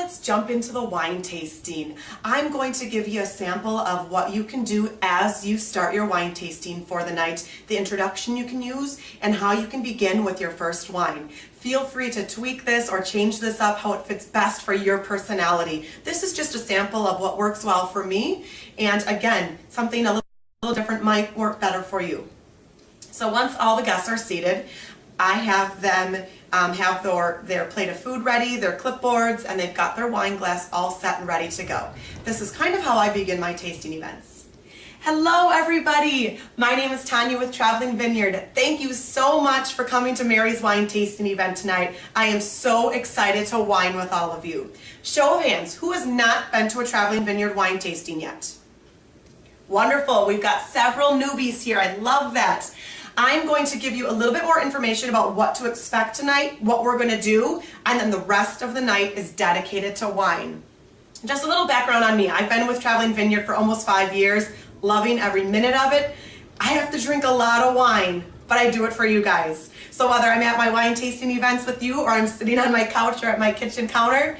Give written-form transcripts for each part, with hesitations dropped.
let's jump into the wine tasting. I'm going to give you a sample of what you can do as you start your wine tasting for the night, the introduction you can use, and how you can begin with your first wine. Feel free to tweak this or change this up how it fits best for your personality. This is just a sample of what works well for me, and again, something a little different might work better for you. So once all the guests are seated, I have them have their plate of food ready, their clipboards, and they've got their wine glass all set and ready to go. This is kind of how I begin my tasting events. Hello everybody! My name is Tanya with Traveling Vineyard. Thank you so much for coming to Mary's wine tasting event tonight. I am so excited to wine with all of you. Show of hands, who has not been to a Traveling Vineyard wine tasting yet? Wonderful, we've got several newbies here. I love that. I'm going to give you a little bit more information about what to expect tonight, what we're going to do, and then the rest of the night is dedicated to wine. Just a little background on me. I've been with Traveling Vineyard for almost 5 years, loving every minute of it. I have to drink a lot of wine, but I do it for you guys. So whether I'm at my wine tasting events with you or I'm sitting on my couch or at my kitchen counter,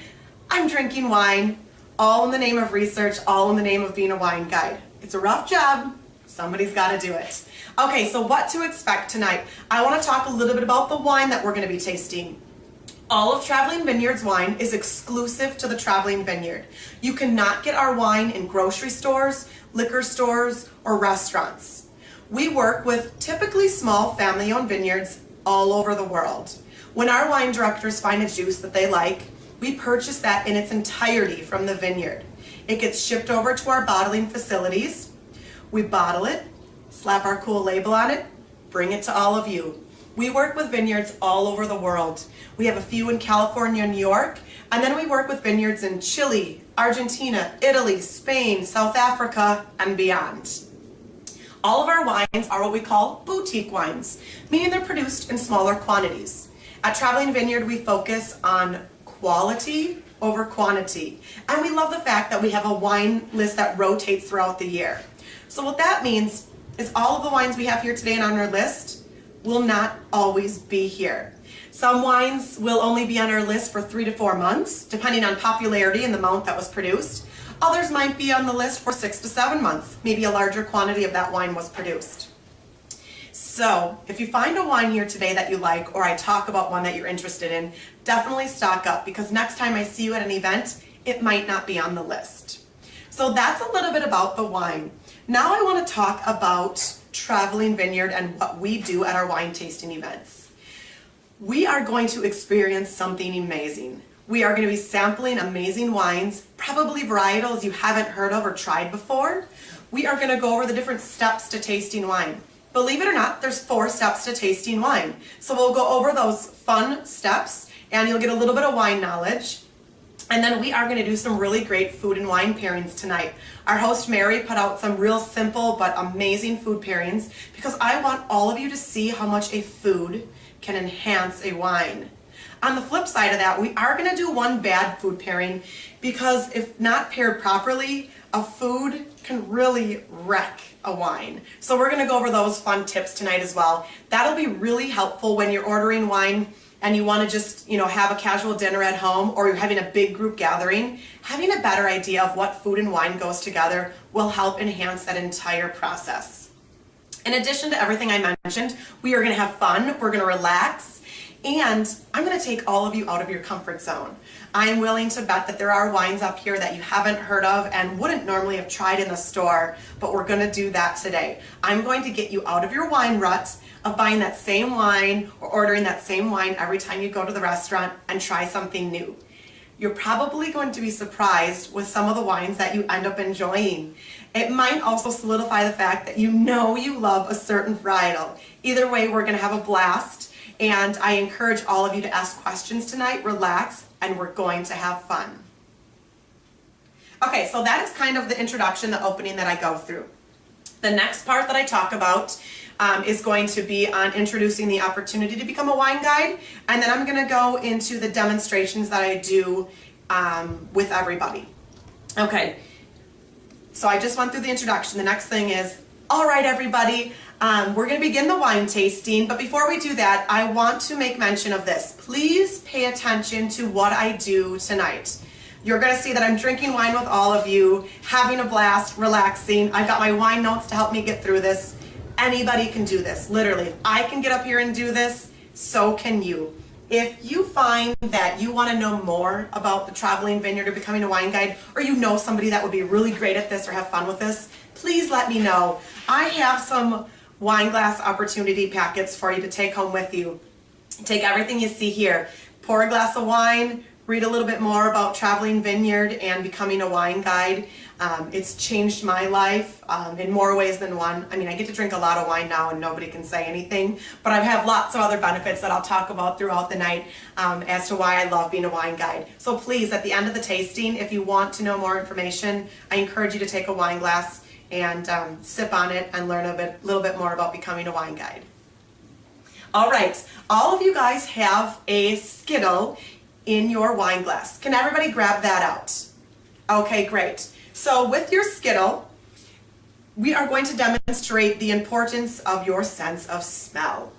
I'm drinking wine, all in the name of research, all in the name of being a wine guide. It's a rough job. Somebody's got to do it. Okay, so what to expect tonight? I want to talk a little bit about the wine that we're going to be tasting. All of Traveling Vineyard's wine is exclusive to the Traveling Vineyard. You cannot get our wine in grocery stores, liquor stores, or restaurants. We work with typically small family-owned vineyards all over the world. When our wine directors find a juice that they like, we purchase that in its entirety from the vineyard. It gets shipped over to our bottling facilities. We bottle it, slap our cool label on it, bring it to all of you. We work with vineyards all over the world. We have a few in California and New York, and then we work with vineyards in Chile, Argentina, Italy, Spain, South Africa, and beyond. All of our wines are what we call boutique wines, meaning they're produced in smaller quantities. At Traveling Vineyard, we focus on quality over quantity, and we love the fact that we have a wine list that rotates throughout the year. So what that means is all of the wines we have here today and on our list will not always be here. Some wines will only be on our list for 3 to 4 months, depending on popularity and the amount that was produced. Others might be on the list for 6 to 7 months. Maybe a larger quantity of that wine was produced. So if you find a wine here today that you like, or I talk about one that you're interested in, definitely stock up, because next time I see you at an event, it might not be on the list. So that's a little bit about the wine. Now I want to talk about Traveling Vineyard and what we do at our wine tasting events. We are going to experience something amazing. We are going to be sampling amazing wines, probably varietals you haven't heard of or tried before. We are going to go over the different steps to tasting wine. Believe it or not, there's 4 steps to tasting wine. So we'll go over those fun steps and you'll get a little bit of wine knowledge. And then we are going to do some really great food and wine pairings tonight. Our host Mary put out some real simple but amazing food pairings because I want all of you to see how much a food can enhance a wine. On the flip side of that, we are going to do one bad food pairing because if not paired properly, a food can really wreck a wine. So we're going to go over those fun tips tonight as well. That'll be really helpful when you're ordering wine and you want to just, have a casual dinner at home, or you're having a big group gathering. Having a better idea of what food and wine goes together will help enhance that entire process. In addition to everything I mentioned, we are going to have fun, we're going to relax, and I'm going to take all of you out of your comfort zone. I'm willing to bet that there are wines up here that you haven't heard of and wouldn't normally have tried in the store, but we're going to do that today. I'm going to get you out of your wine rut of buying that same wine or ordering that same wine every time you go to the restaurant and try something new. You're probably going to be surprised with some of the wines that you end up enjoying. It might also solidify the fact that you love a certain varietal. Either way, we're going to have a blast, and I encourage all of you to ask questions tonight, relax, and we're going to have fun. Okay, so that is kind of the introduction, the opening that I go through. The next part that I talk about is going to be on introducing the opportunity to become a wine guide, and then I'm going to go into the demonstrations that I do with everybody. Okay, so I just went through the introduction. The next thing is, all right everybody, we're going to begin the wine tasting, but before we do that, I want to make mention of this. Please pay attention to what I do tonight. You're gonna see that I'm drinking wine with all of you, having a blast, relaxing. I've got my wine notes to help me get through this. Anybody can do this, literally. If I can get up here and do this, so can you. If you find that you want to know more about the traveling vineyard or becoming a wine guide, or you know somebody that would be really great at this or have fun with this, please let me know. I have some wine glass opportunity packets for you to take home with you. Take everything you see here, pour a glass of wine, read a little bit more about traveling vineyard and becoming a wine guide. It's changed my life in more ways than one. I mean, I get to drink a lot of wine now and nobody can say anything, but I have lots of other benefits that I'll talk about throughout the night as to why I love being a wine guide. So please, at the end of the tasting, if you want to know more information, I encourage you to take a wine glass and sip on it and learn a little bit more about becoming a wine guide. All right, all of you guys have a Skittle in your wine glass. Can everybody grab that out? Okay, great. So with your Skittle, we are going to demonstrate the importance of your sense of smell.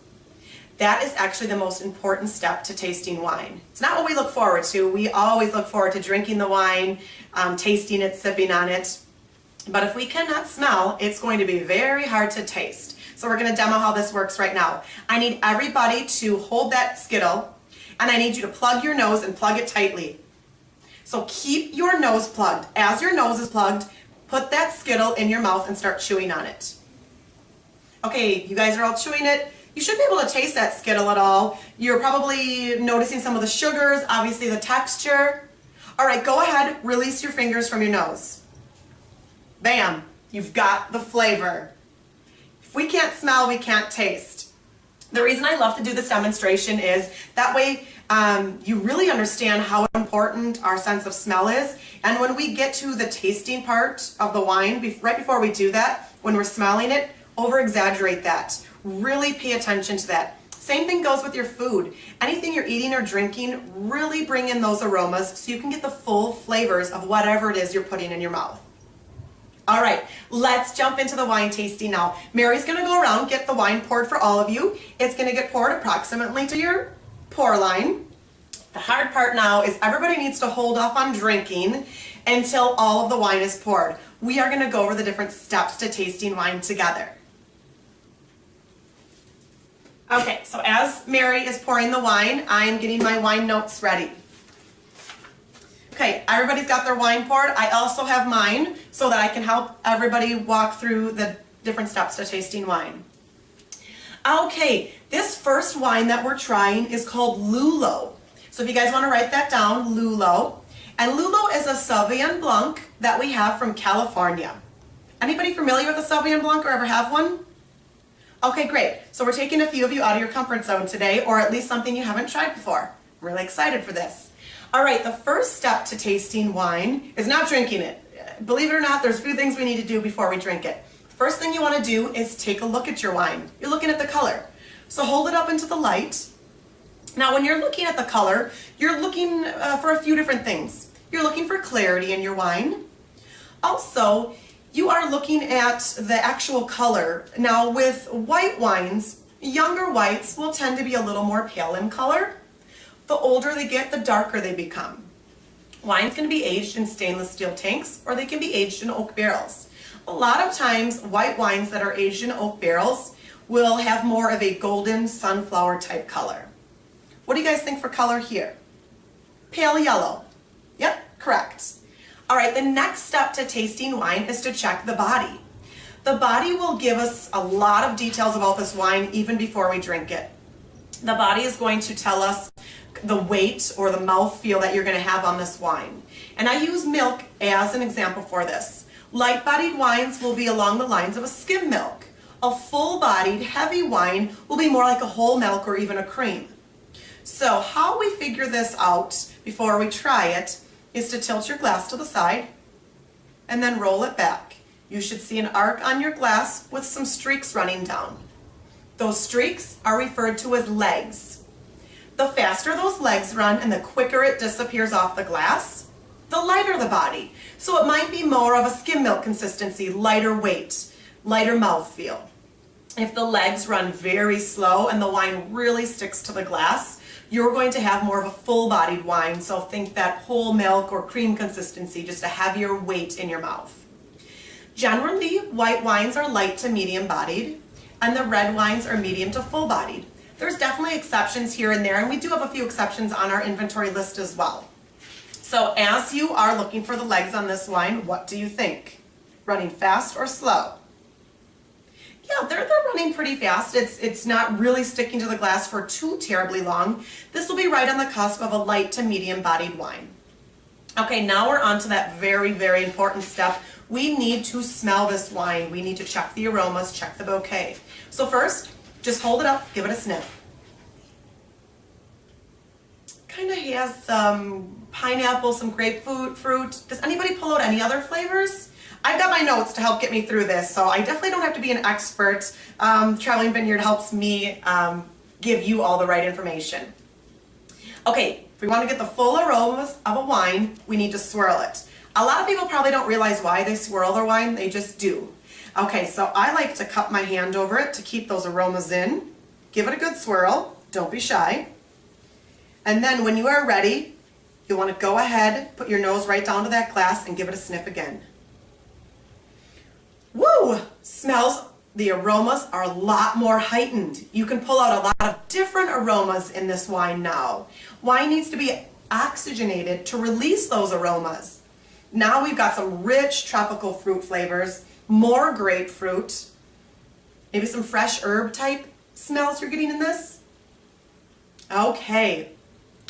That is actually the most important step to tasting wine. It's not what we look forward to. We always look forward to drinking the wine, tasting it, sipping on it. But if we cannot smell, it's going to be very hard to taste. So we're going to demo how this works right now. I need everybody to hold that Skittle, and I need you to plug your nose and plug it tightly. So keep your nose plugged. As your nose is plugged, put that Skittle in your mouth and start chewing on it. Okay, you guys are all chewing it. You should be able to taste that Skittle at all. You're probably noticing some of the sugars, obviously the texture. All right, go ahead, release your fingers from your nose. Bam, you've got the flavor. If we can't smell, we can't taste. The reason I love to do this demonstration is that way you really understand how important our sense of smell is. And when we get to the tasting part of the wine, right before we do that, when we're smelling it, over-exaggerate that. Really pay attention to that. Same thing goes with your food. Anything you're eating or drinking, really bring in those aromas so you can get the full flavors of whatever it is you're putting in your mouth. All right, let's jump into the wine tasting now. Mary's gonna go around, get the wine poured for all of you. It's gonna get poured approximately to your pour line. The hard part now is everybody needs to hold off on drinking until all of the wine is poured. We are gonna go over the different steps to tasting wine together. Okay, so as Mary is pouring the wine, I'm getting my wine notes ready. Okay, everybody's got their wine poured. I also have mine so that I can help everybody walk through the different steps to tasting wine. Okay, this first wine that we're trying is called Lulo. So if you guys want to write that down, Lulo. And Lulo is a Sauvignon Blanc that we have from California. Anybody familiar with a Sauvignon Blanc or ever have one? Okay, great. So we're taking a few of you out of your comfort zone today, or at least something you haven't tried before. I'm really excited for this. All right, the first step to tasting wine is not drinking it. Believe it or not, there's a few things we need to do before we drink it. First thing you want to do is take a look at your wine. You're looking at the color. So hold it up into the light. Now, when you're looking at the color, you're looking for a few different things. You're looking for clarity in your wine. Also, you are looking at the actual color. Now, with white wines, younger whites will tend to be a little more pale in color. The older they get, the darker they become. Wine's going to be aged in stainless steel tanks, or they can be aged in oak barrels. A lot of times, white wines that are aged in oak barrels will have more of a golden sunflower type color. What do you guys think for color here? Pale yellow. Yep, correct. All right, the next step to tasting wine is to check the body. The body will give us a lot of details about this wine even before we drink it. The body is going to tell us the weight or the mouthfeel that you're going to have on this wine. And I use milk as an example for this. Light-bodied wines will be along the lines of a skim milk. A full-bodied, heavy wine will be more like a whole milk or even a cream. So how we figure this out before we try it is to tilt your glass to the side and then roll it back. You should see an arc on your glass with some streaks running down. Those streaks are referred to as legs. The faster those legs run and the quicker it disappears off the glass, the lighter the body. So it might be more of a skim milk consistency, lighter weight, lighter mouthfeel. If the legs run very slow and the wine really sticks to the glass, you're going to have more of a full-bodied wine. So think that whole milk or cream consistency, just a heavier weight in your mouth. Generally, white wines are light to medium-bodied, and the red wines are medium to full-bodied. There's definitely exceptions here and there, and we do have a few exceptions on our inventory list as well. So as you are looking for the legs on this wine, what do you think? Running fast or slow? Yeah, they're running pretty fast. It's not really sticking to the glass for too terribly long. This will be right on the cusp of a light to medium-bodied wine. Okay, now we're on to that very, very important step. We need to smell this wine. We need to check the aromas, check the bouquet. So first, just hold it up, give it a sniff. Kind of has some pineapple, some grapefruit fruit. Does anybody pull out any other flavors? I've got my notes to help get me through this, so I definitely don't have to be an expert. Traveling Vineyard helps me give you all the right information. Okay, if we want to get the full aromas of a wine, we need to swirl it. A lot of people probably don't realize why they swirl their wine, they just do. Okay, so I like to cup my hand over it to keep those aromas in. Give it a good swirl, don't be shy. And then when you are ready, you'll want to go ahead, put your nose right down to that glass and give it a sniff again. Woo! Smells, the aromas are a lot more heightened. You can pull out a lot of different aromas in this wine now. Wine needs to be oxygenated to release those aromas. Now we've got some rich tropical fruit flavors, more grapefruit, maybe some fresh herb type smells you're getting in this. Okay,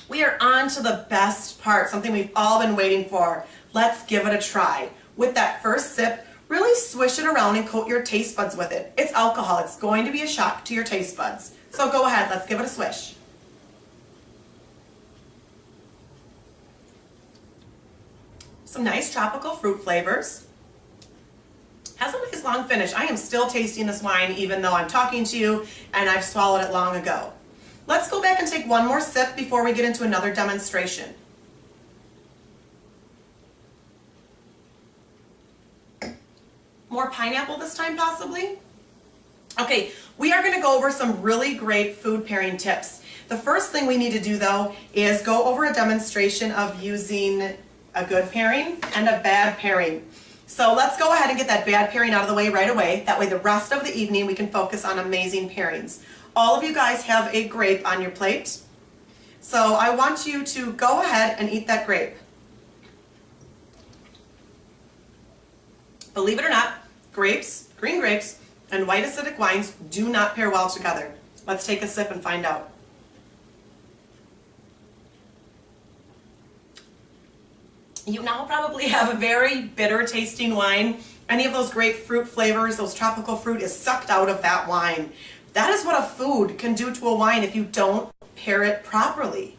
we are on to the best part, something we've all been waiting for. Let's give it a try. With that first sip, really swish it around and coat your taste buds with it. It's alcohol, it's going to be a shock to your taste buds. So go ahead, let's give it a swish. Some nice tropical fruit flavors. Has a nice long finish. I am still tasting this wine even though I'm talking to you and I've swallowed it long ago. Let's go back and take one more sip before we get into another demonstration. More pineapple this time possibly? Okay, we are going to go over some really great food pairing tips. The first thing we need to do though is go over a demonstration of using a good pairing and a bad pairing. So let's go ahead and get that bad pairing out of the way right away. That way the rest of the evening we can focus on amazing pairings. All of you guys have a grape on your plate. So I want you to go ahead and eat that grape. Believe it or not, grapes, green grapes, and white acidic wines do not pair well together. Let's take a sip and find out. You now probably have a very bitter tasting wine. Any of those grapefruit flavors, those tropical fruit is sucked out of that wine. That is what a food can do to a wine if you don't pair it properly.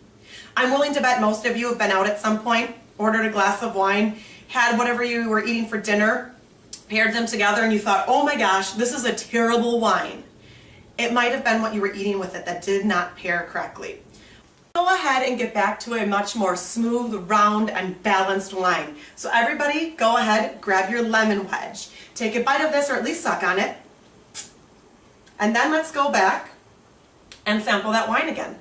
I'm willing to bet most of you have been out at some point, ordered a glass of wine, had whatever you were eating for dinner, paired them together and you thought, oh my gosh, this is a terrible wine. It might have been what you were eating with it that did not pair correctly. Go ahead and get back to a much more smooth, round, and balanced wine. So everybody, go ahead, grab your lemon wedge. Take a bite of this or at least suck on it. And then let's go back and sample that wine again.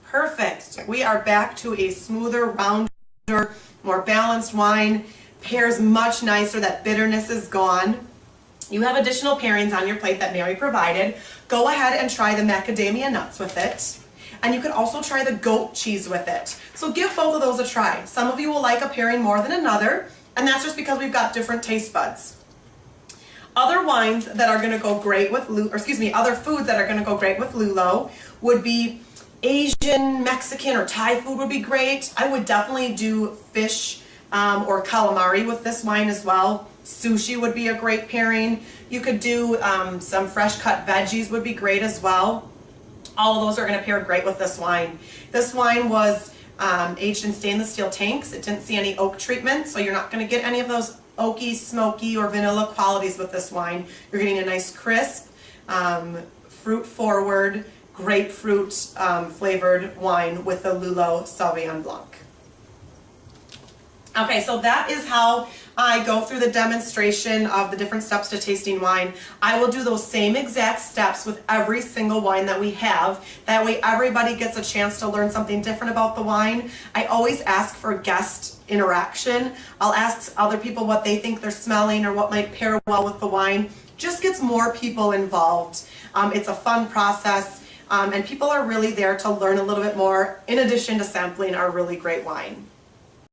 Perfect. We are back to a smoother, rounder, more balanced wine. Pairs much nicer. That bitterness is gone. You have additional pairings on your plate that Mary provided. Go ahead and try the macadamia nuts with it. And you can also try the goat cheese with it. So give both of those a try. Some of you will like a pairing more than another, and that's just because we've got different taste buds. Other wines that are going to go great with, other foods that are going to go great with lulo would be Asian, Mexican, or Thai food would be great. I would definitely do fish or calamari with this wine as well. Sushi would be a great pairing. You could do some fresh cut veggies would be great as well. All of those are going to pair great with this wine. This wine was aged in stainless steel tanks. It didn't see any oak treatment, so you're not going to get any of those oaky, smoky, or vanilla qualities with this wine. You're getting a nice crisp, fruit-forward, grapefruit flavored wine with the Lulo Sauvignon Blanc. Okay, so that is how I go through the demonstration of the different steps to tasting wine. I will do those same exact steps with every single wine that we have. That way everybody gets a chance to learn something different about the wine. I always ask for guest interaction. I'll ask other people what they think they're smelling or what might pair well with the wine. Just gets more people involved. It's a fun process, and people are really there to learn a little bit more in addition to sampling our really great wine.